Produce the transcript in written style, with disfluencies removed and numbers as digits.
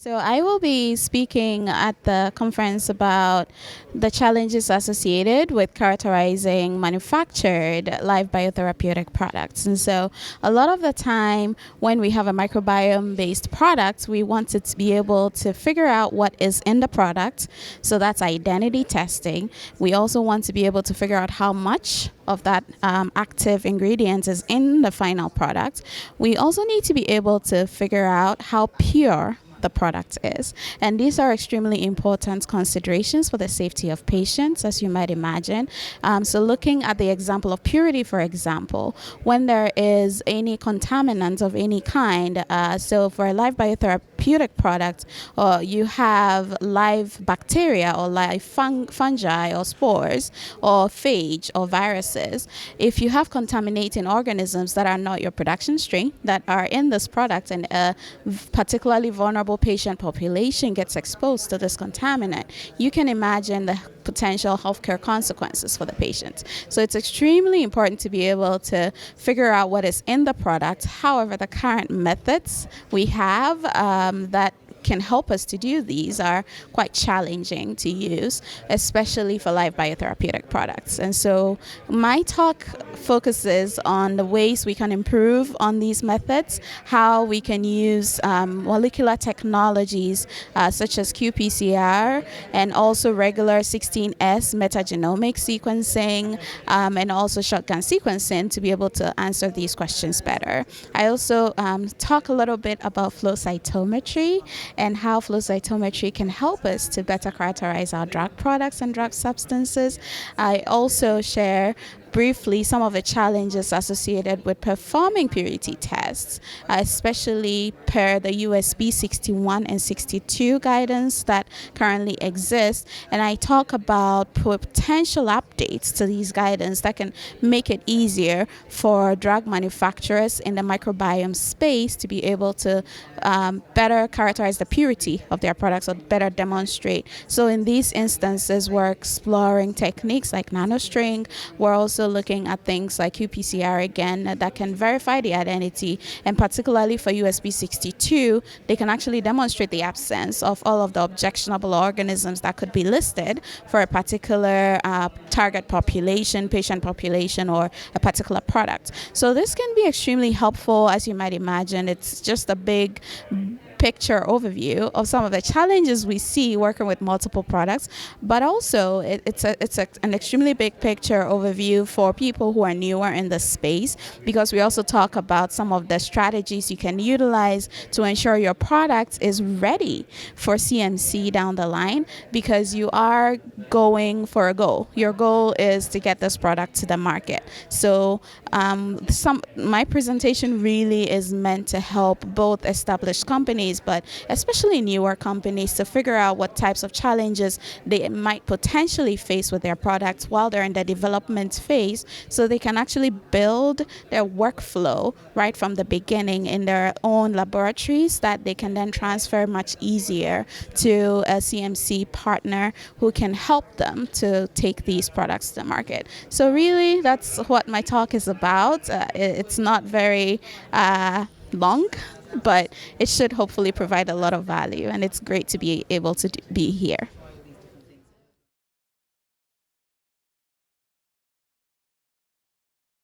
So I will be speaking at the conference about the challenges associated with characterizing manufactured live biotherapeutic products. And so a lot of the time when we have a microbiome-based product, we want it to be able to figure out what is in the product. So that's identity testing. We also want to be able to figure out how much of that active ingredient is in the final product. We also need to be able to figure out how pure the product is. And these are extremely important considerations for the safety of patients, as you might imagine. So looking at the example of purity, for example, when there is any contaminant of any kind, so for a live biotherapeutic product, you have live bacteria or live fungi or spores or phage or viruses. If you have contaminating organisms that are not your production strain that are in this product, and a particularly vulnerable patient population gets exposed to this contaminant, you can imagine the potential healthcare consequences for the patient. So it's extremely important to be able to figure out what is in the product. However, the current methods we have that can help us to do these are quite challenging to use, especially for live biotherapeutic products. And so my talk focuses on the ways we can improve on these methods, how we can use molecular technologies such as qPCR and also regular 16S metagenomic sequencing and also shotgun sequencing to be able to answer these questions better. I also talk a little bit about flow cytometry and how flow cytometry can help us to better characterize our drug products and drug substances. I also share briefly some of the challenges associated with performing purity tests, especially per the USB 61 and 62 guidance that currently exists. And I talk about potential updates to these guidance that can make it easier for drug manufacturers in the microbiome space to be able to better characterize the purity of their products or better demonstrate. So in these instances, we're exploring techniques like nanostring. We're also looking at things like qPCR again that can verify the identity, and particularly for USB 62, they can actually demonstrate the absence of all of the objectionable organisms that could be listed for a particular target population, patient population, or a particular product. So this can be extremely helpful, as you might imagine. It's just a big picture overview of some of the challenges we see working with multiple products, but also it's an extremely big picture overview for people who are newer in the space, because we also talk about some of the strategies you can utilize to ensure your product is ready for CMC down the line, because you are going for a goal. Your goal is to get this product to the market. So my presentation really is meant to help both established companies, but especially newer companies, to figure out what types of challenges they might potentially face with their products while they're in the development phase, so they can actually build their workflow right from the beginning in their own laboratories, that they can then transfer much easier to a CMC partner who can help them to take these products to the market. So really, that's what my talk is about. It's not very long, but it should hopefully provide a lot of value, and it's great to be able to be here.